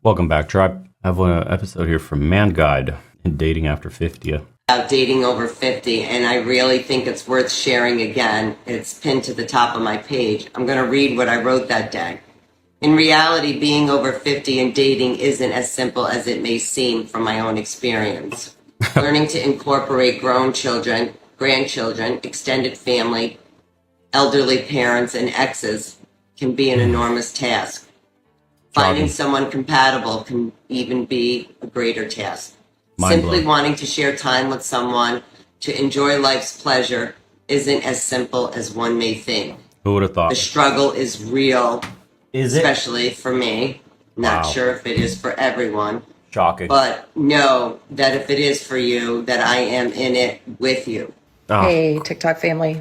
Welcome back, Tribe. I have an episode here from Man Guide in Dating After 50. About dating over 50, and I really think it's worth sharing again. It's pinned to the top of my page. I'm going to read what I wrote that day. In reality, being over 50 and dating isn't as simple as it may seem from my own experience. Learning to incorporate grown children, grandchildren, extended family, elderly parents, and exes can be an enormous task. Finding someone compatible can even be a greater task. Simply wanting to share time with someone to enjoy life's pleasure isn't as simple as one may think. Who would have thought? The struggle is real, especially for me. Not sure if it is for everyone. Shocking. But know that if it is for you, that I am in it with you. Oh. Hey, TikTok family.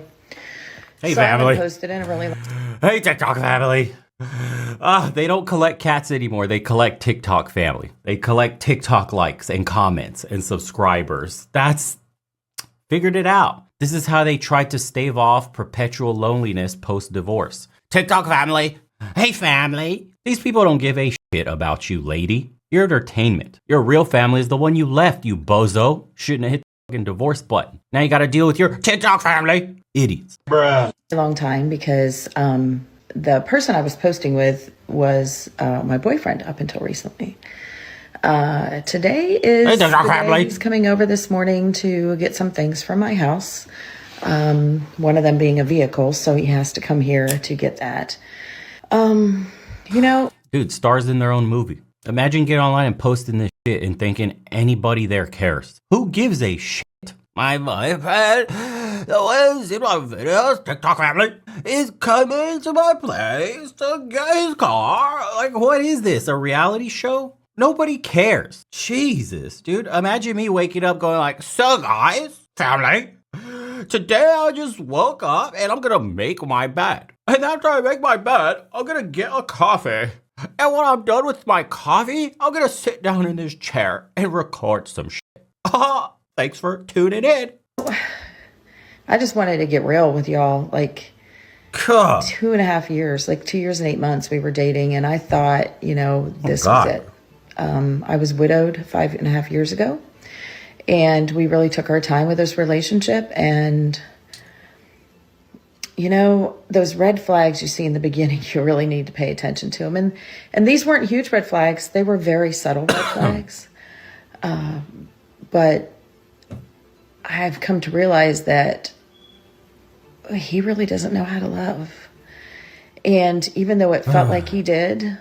Hey, family. Posted in a really. Hey, TikTok family. They don't collect cats anymore. They collect TikTok family. They collect TikTok likes and comments and subscribers. Figured it out. This is how they tried to stave off perpetual loneliness post-divorce. TikTok family. Hey, family. These people don't give a shit about you, lady. Your entertainment. Your real family is the one you left, you bozo. Shouldn't have hit the fucking divorce button. Now you got to deal with your TikTok family. Idiots. Bruh. A long time because the person I was posting with was my boyfriend up until recently. Today is the day he's coming over this morning to get some things from my house. One of them being a vehicle, so he has to come here to get that. Dude, stars in their own movie. Imagine getting online and posting this shit and thinking anybody there cares. Who gives a shit? My boyfriend, the ones in my videos, TikTok family, is coming to my place to get his car. Like, what is this? A reality show? Nobody cares. Jesus, dude. Imagine me waking up going like, so guys, family, today I just woke up and I'm gonna make my bed. And after I make my bed, I'm gonna get a coffee. And when I'm done with my coffee, I'm gonna sit down in this chair and record some shit. Thanks for tuning in. I just wanted to get real with y'all. Like, 2.5 years, like 2 years and 8 months we were dating. And I thought, this was it. I was widowed 5.5 years ago. And we really took our time with this relationship. And, those red flags you see in the beginning, you really need to pay attention to them. And these weren't huge red flags. They were very subtle red flags. But I've come to realize that he really doesn't know how to love. And even though it felt like he did,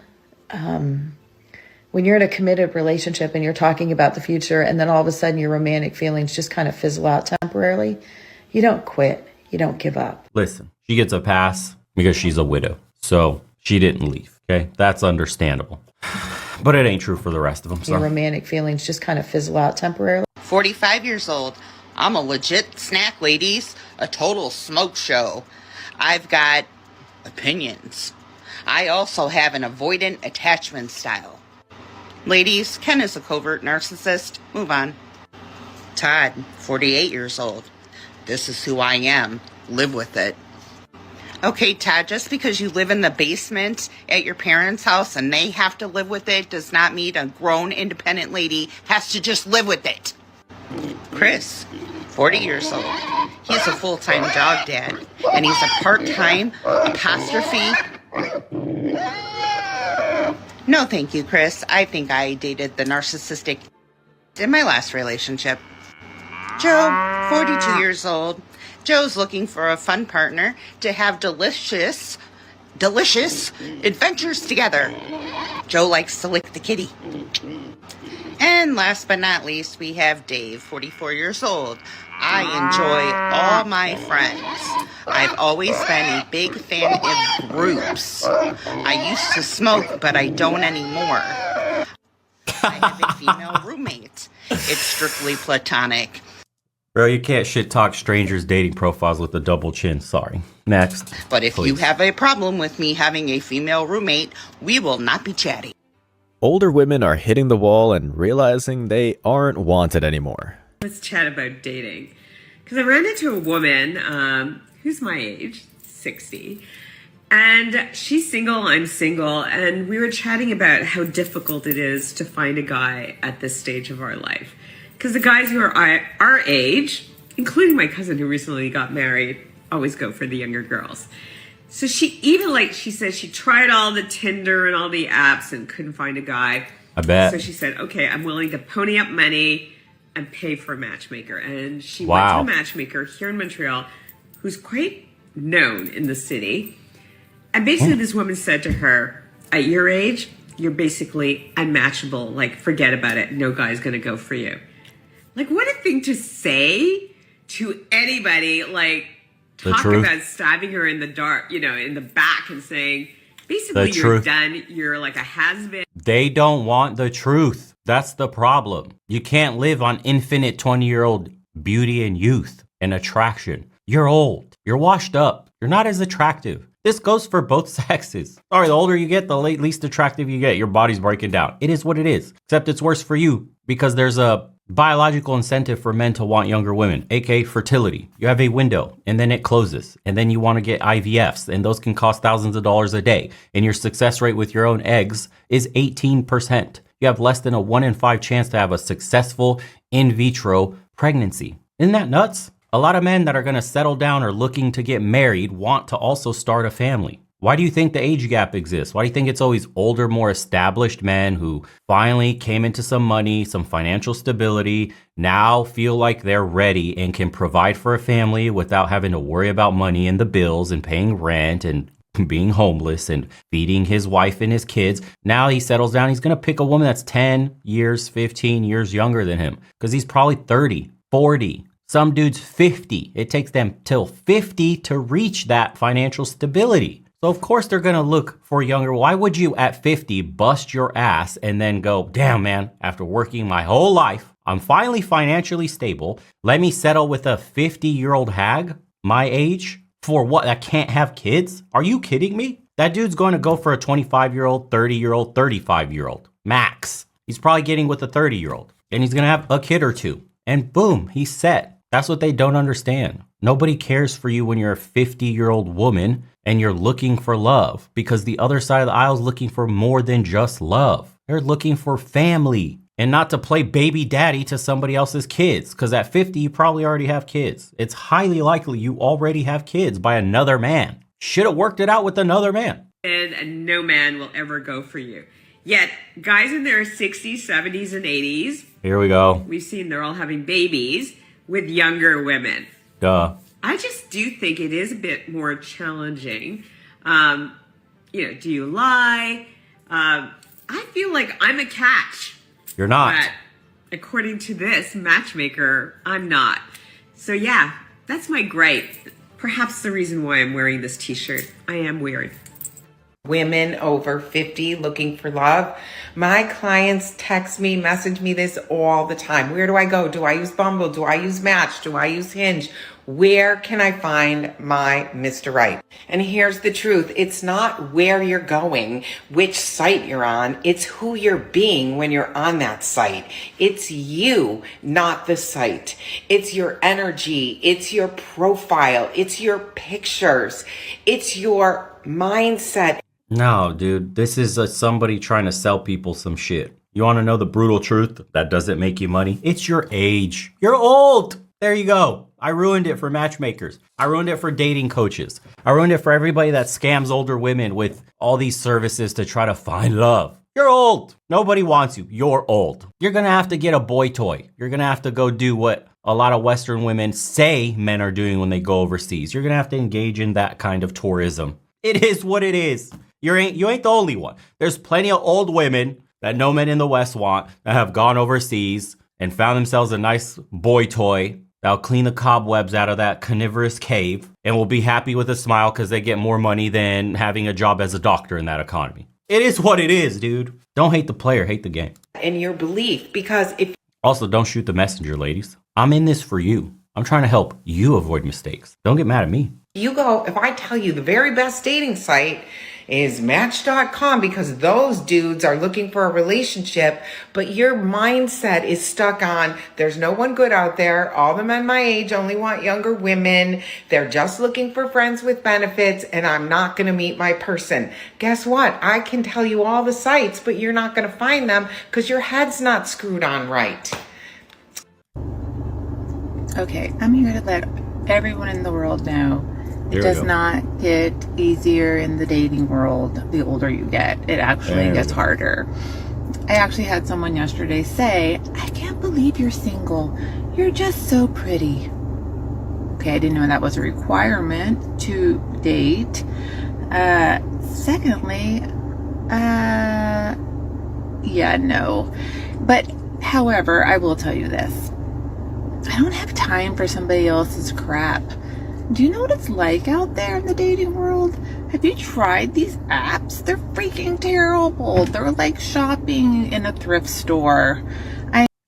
when you're in a committed relationship and you're talking about the future and then all of a sudden your romantic feelings just kind of fizzle out temporarily, you don't quit. You don't give up. Listen, she gets a pass because she's a widow. So she didn't leave. Okay, that's understandable. But it ain't true for the rest of them. So. Your romantic feelings just kind of fizzle out temporarily. 45 years old. I'm a legit snack, ladies. A total smoke show. I've got opinions. I also have an avoidant attachment style. Ladies, Ken is a covert narcissist. Move on. Todd, 48 years old. This is who I am. Live with it. Okay, Todd, just because you live in the basement at your parents' house and they have to live with it does not mean a grown, independent lady has to just live with it. Chris, 40 years old. He's a full-time dog dad, and he's a part-time apostrophe. No, thank you, Chris. I think I dated the narcissistic in my last relationship. Joe, 42 years old. Joe's looking for a fun partner to have delicious adventures together. Joe likes to lick the kitty. And last but not least, we have Dave, 44 years old. I enjoy all my friends. I've always been a big fan of groups. I used to smoke, but I don't anymore. I have a female roommate. It's strictly platonic. Bro, you can't shit talk strangers' dating profiles with a double chin. Sorry. Next. But if you have a problem with me having a female roommate, we will not be chatting. Older women are hitting the wall and realizing they aren't wanted anymore. Let's chat about dating. Because I ran into a woman who's my age, 60. And she's single, I'm single, and we were chatting about how difficult it is to find a guy at this stage of our life. Because the guys who are our age, including my cousin who recently got married, always go for the younger girls. So she even, she said she tried all the Tinder and all the apps and couldn't find a guy. I bet. So she said, okay, I'm willing to pony up money and pay for a matchmaker. And she Wow. went to a matchmaker here in Montreal who's quite known in the city. And basically this woman said to her, at your age, you're basically unmatchable. Like, forget about it. No guy's going to go for you. Like, what a thing to say to anybody, talk about stabbing her in the dark, in the back and saying, basically, you're done. You're like a has-been. They don't want the truth. That's the problem. You can't live on infinite 20-year-old beauty and youth and attraction. You're old. You're washed up. You're not as attractive. This goes for both sexes. Sorry, the older you get, the least attractive you get. Your body's breaking down. It is what it is. Except it's worse for you because there's a biological incentive for men to want younger women, aka fertility. You have a window and then it closes and then you want to get IVFs and those can cost thousands of dollars a day. And your success rate with your own eggs is 18%. You have less than a 1 in 5 chance to have a successful in vitro pregnancy. Isn't that nuts? A lot of men that are going to settle down or looking to get married want to also start a family. Why do you think the age gap exists? Why do you think it's always older, more established men who finally came into some money, some financial stability, now feel like they're ready and can provide for a family without having to worry about money and the bills and paying rent and being homeless and feeding his wife and his kids? Now he settles down. He's going to pick a woman that's 10 years, 15 years younger than him because he's probably 30, 40. Some dudes 50. It takes them till 50 to reach that financial stability. So of course they're going to look for younger. Why would you at 50 bust your ass and then go, damn man, after working my whole life, I'm finally financially stable. Let me settle with a 50-year-old hag my age for what? That can't have kids? Are you kidding me? That dude's going to go for a 25-year-old, 30-year-old, 35-year-old. Max. He's probably getting with a 30-year-old. And he's going to have a kid or two. And boom, he's set. That's what they don't understand. Nobody cares for you when you're a 50-year-old woman and you're looking for love because the other side of the aisle is looking for more than just love. They're looking for family and not to play baby daddy to somebody else's kids because at 50, you probably already have kids. It's highly likely you already have kids by another man. Should have worked it out with another man. And no man will ever go for you. Yet, guys in their 60s, 70s, and 80s, here we go. We've seen they're all having babies with younger women. Duh. I just do think it is a bit more challenging. Do you lie? I feel like I'm a catch. You're not. But according to this matchmaker, I'm not. So yeah, that's my gripe. Perhaps the reason why I'm wearing this t-shirt. I am weird. Women over 50 looking for love. My clients text me, message me this all the time. Where do I go? Do I use Bumble? Do I use Match? Do I use Hinge? Where can I find my Mr. Right? And here's the truth. It's not where you're going, which site you're on. It's who you're being when you're on that site. It's you, not the site. It's your energy. It's your profile. It's your pictures. It's your mindset. No, dude, this is somebody trying to sell people some shit. You want to know the brutal truth that doesn't make you money? It's your age. You're old. There you go. I ruined it for matchmakers. I ruined it for dating coaches. I ruined it for everybody that scams older women with all these services to try to find love. You're old. Nobody wants you. You're old. You're going to have to get a boy toy. You're going to have to go do what a lot of Western women say men are doing when they go overseas. You're going to have to engage in that kind of tourism. It is what it is. You ain't the only one. There's plenty of old women that no men in the West want that have gone overseas and found themselves a nice boy toy that'll clean the cobwebs out of that carnivorous cave and will be happy with a smile because they get more money than having a job as a doctor in that economy. It is what it is, dude. Don't hate the player, hate the game. And your belief, because if Also, don't shoot the messenger, ladies. I'm in this for you. I'm trying to help you avoid mistakes. Don't get mad at me. you go, if I tell you the very best dating site is Match.com, because those dudes are looking for a relationship, but your mindset is stuck on there's no one good out there. All the men my age only want younger women. They're just looking for friends with benefits, and I'm not going to meet my person. Guess what? I can tell you all the sites, but you're not going to find them because your head's not screwed on right. Okay, I'm here to let everyone in the world know it does not get easier in the dating world the older you get. It actually gets harder. I actually had someone yesterday say, I can't believe you're single. You're just so pretty. Okay, I didn't know that was a requirement to date. Secondly, yeah, no. But, however, I will tell you this. I don't have time for somebody else's crap. Do you know what it's like out there in the dating world? Have you tried these apps? They're freaking terrible. They're like shopping in a thrift store.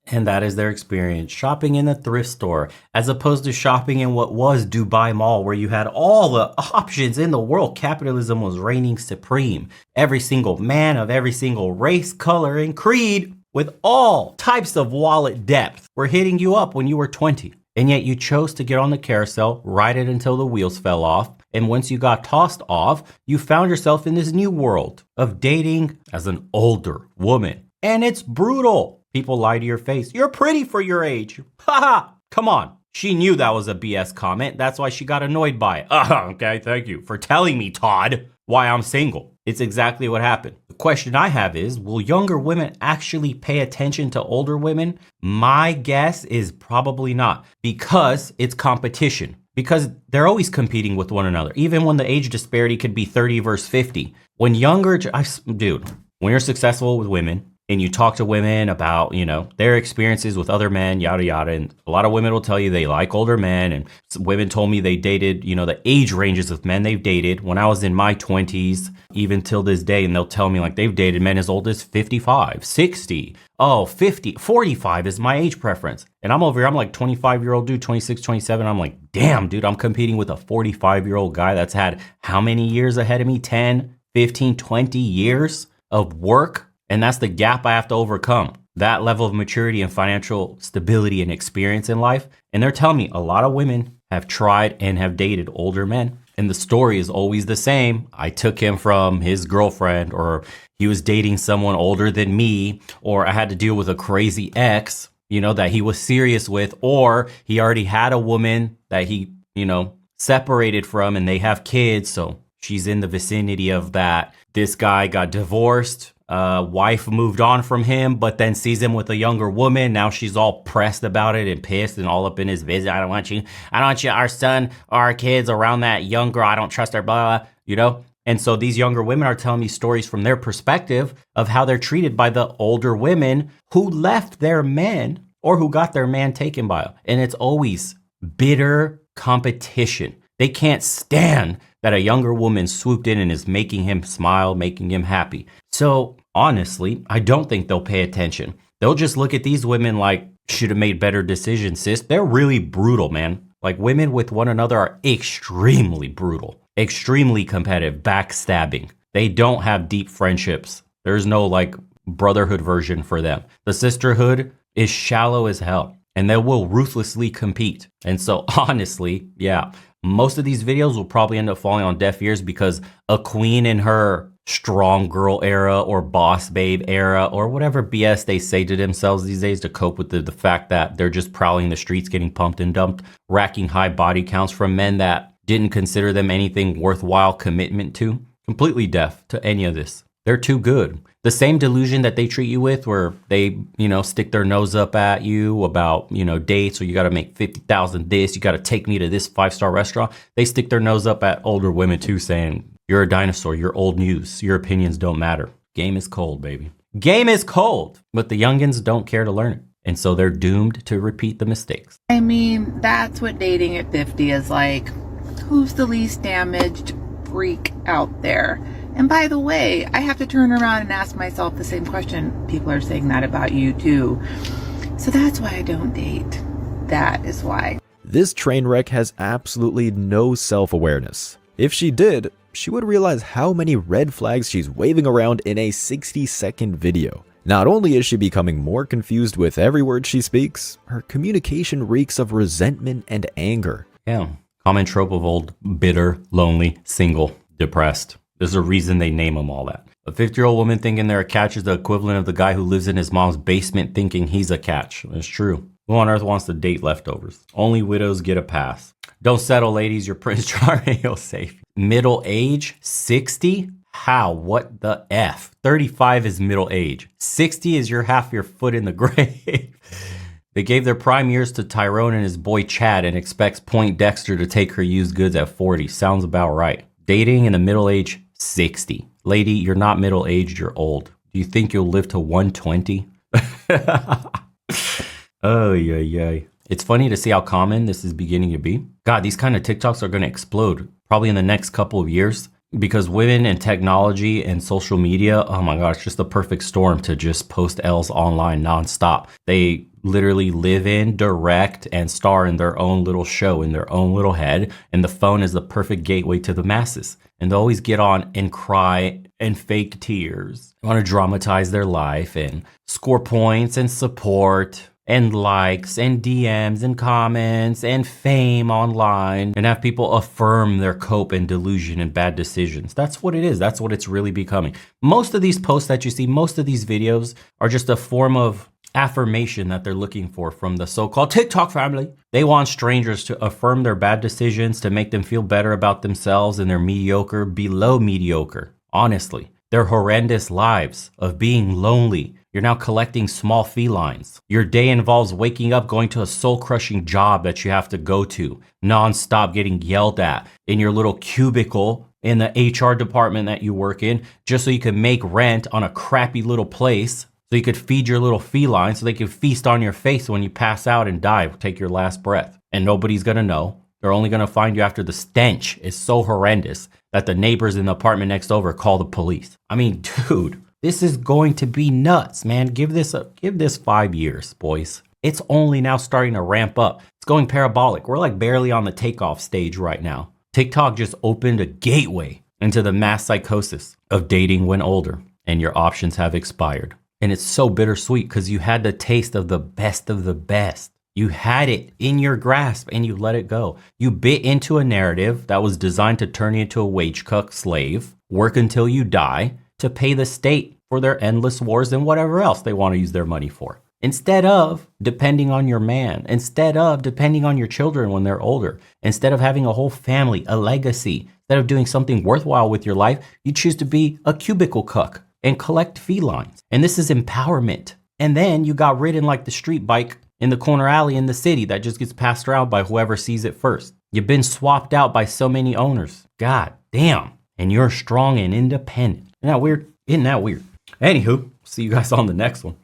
And that is their experience, shopping in a thrift store, as opposed to shopping in what was Dubai Mall, where you had all the options in the world. Capitalism was reigning supreme. Every single man of every single race, color, and creed, with all types of wallet depth, were hitting you up when you were 20. And yet you chose to get on the carousel, ride it until the wheels fell off. And once you got tossed off, you found yourself in this new world of dating as an older woman. And it's brutal. People lie to your face. You're pretty for your age. Haha, come on. She knew that was a BS comment. That's why she got annoyed by it. Okay, thank you for telling me, Todd, why I'm single. It's exactly what happened. The question I have is, will younger women actually pay attention to older women? My guess is probably not, because it's competition. Because they're always competing with one another, even when the age disparity could be 30 versus 50. When dude, when you're successful with women, and you talk to women about, their experiences with other men, yada, yada. And a lot of women will tell you they like older men. And women told me they dated, the age ranges of men they've dated when I was in my 20s, even till this day. And they'll tell me like they've dated men as old as 55, 60. Oh, 50, 45 is my age preference. And I'm over here, I'm like 25-year-old dude, 26, 27. I'm like, damn, dude, I'm competing with a 45-year-old guy that's had how many years ahead of me? 10, 15, 20 years of work. And that's the gap I have to overcome, that level of maturity and financial stability and experience in life. And they're telling me a lot of women have tried and have dated older men. And the story is always the same. I took him from his girlfriend, or he was dating someone older than me, or I had to deal with a crazy ex, that he was serious with, or he already had a woman that he, separated from, and they have kids. So she's in the vicinity of that. This guy got divorced. Wife moved on from him, but then sees him with a younger woman. Now she's all pressed about it and pissed and all up in his business. I don't want you, our son or our kids around that young girl. I don't trust her, blah, blah, And so these younger women are telling me stories from their perspective of how they're treated by the older women who left their men or who got their man taken by them. And it's always bitter competition. They can't stand that a younger woman swooped in and is making him smile, making him happy. So honestly, I don't think they'll pay attention. They'll just look at these women like, should have made better decisions, sis. They're really brutal, man. Like, women with one another are extremely brutal, extremely competitive, backstabbing. They don't have deep friendships. There's no like brotherhood version for them. The sisterhood is shallow as hell, and they will ruthlessly compete. And so honestly, yeah, most of these videos will probably end up falling on deaf ears, because a queen in her strong girl era or boss babe era or whatever BS they say to themselves these days to cope with the fact that they're just prowling the streets, getting pumped and dumped, racking high body counts from men that didn't consider them anything worthwhile commitment to, completely deaf to any of this. They're too good. The same delusion that they treat you with, where they, stick their nose up at you about, dates, or you got to make 50,000 this, you got to take me to this 5-star restaurant. They stick their nose up at older women too, saying, you're a dinosaur, you're old news, your opinions don't matter. Game is cold, baby. Game is cold, but the youngins don't care to learn it. And so they're doomed to repeat the mistakes. I mean, that's what dating at 50 is like. Who's the least damaged freak out there? And by the way, I have to turn around and ask myself the same question. People are saying that about you too. So that's why I don't date. That is why. This train wreck has absolutely no self-awareness. If she did, she would realize how many red flags she's waving around in a 60-second video. Not only is she becoming more confused with every word she speaks, her communication reeks of resentment and anger. Yeah, common trope of old, bitter, lonely, single, depressed. There's a reason they name them all that. A 50-year-old woman thinking they're a catch is the equivalent of the guy who lives in his mom's basement thinking he's a catch. It's true. Who on earth wants to date leftovers? Only widows get a pass. Don't settle, ladies. Your Prince Charming will save you. Middle age? 60? How? What the F? 35 is middle age. 60 is your half your foot in the grave. They gave their prime years to Tyrone and his boy Chad and expects Point Dexter to take her used goods at 40. Sounds about right. Dating in the middle age? 60. Lady, you're not middle aged, you're old. Do you think you'll live to 120? Oh, yeah. It's funny to see how common this is beginning to be. God, these kind of TikToks are going to explode probably in the next couple of years because women and technology and social media, oh my gosh, just the perfect storm to just post L's online nonstop. They literally live in, direct, and star in their own little show in their own little head. And the phone is the perfect gateway to the masses. And they always get on and cry and fake tears. They want to dramatize their life and score points and support and likes and DMs and comments and fame online and have people affirm their cope and delusion and bad decisions. That's what it is. That's what it's really becoming. Most of these posts that you see, most of these videos are just a form of affirmation that they're looking for from the so-called TikTok family. They want strangers to affirm their bad decisions, to make them feel better about themselves and their mediocre, below mediocre. Honestly, their horrendous lives of being lonely. You're now collecting small felines. Your day involves waking up, going to a soul-crushing job that you have to go to, nonstop getting yelled at in your little cubicle in the HR department that you work in, just so you can make rent on a crappy little place, so you could feed your little feline, so they can feast on your face when you pass out and die, take your last breath. And nobody's gonna know. They're only gonna find you after the stench is so horrendous that the neighbors in the apartment next over call the police. I mean, dude. This is going to be nuts, man. Give this 5 years, boys. It's only now starting to ramp up. It's going parabolic. We're like barely on the takeoff stage right now. TikTok just opened a gateway into the mass psychosis of dating when older, and your options have expired. And it's so bittersweet because you had the taste of the best of the best. You had it in your grasp and you let it go. You bit into a narrative that was designed to turn you into a wage cuck slave, work until you die, to pay the state for their endless wars and whatever else they want to use their money for. Instead of depending on your man, instead of depending on your children when they're older, instead of having a whole family, a legacy, instead of doing something worthwhile with your life, you choose to be a cubicle cuck and collect felines. And this is empowerment. And then you got ridden like the street bike in the corner alley in the city that just gets passed around by whoever sees it first. You've been swapped out by so many owners. God damn. And you're strong and independent. Isn't that weird? Isn't that weird? Anywho, see you guys on the next one.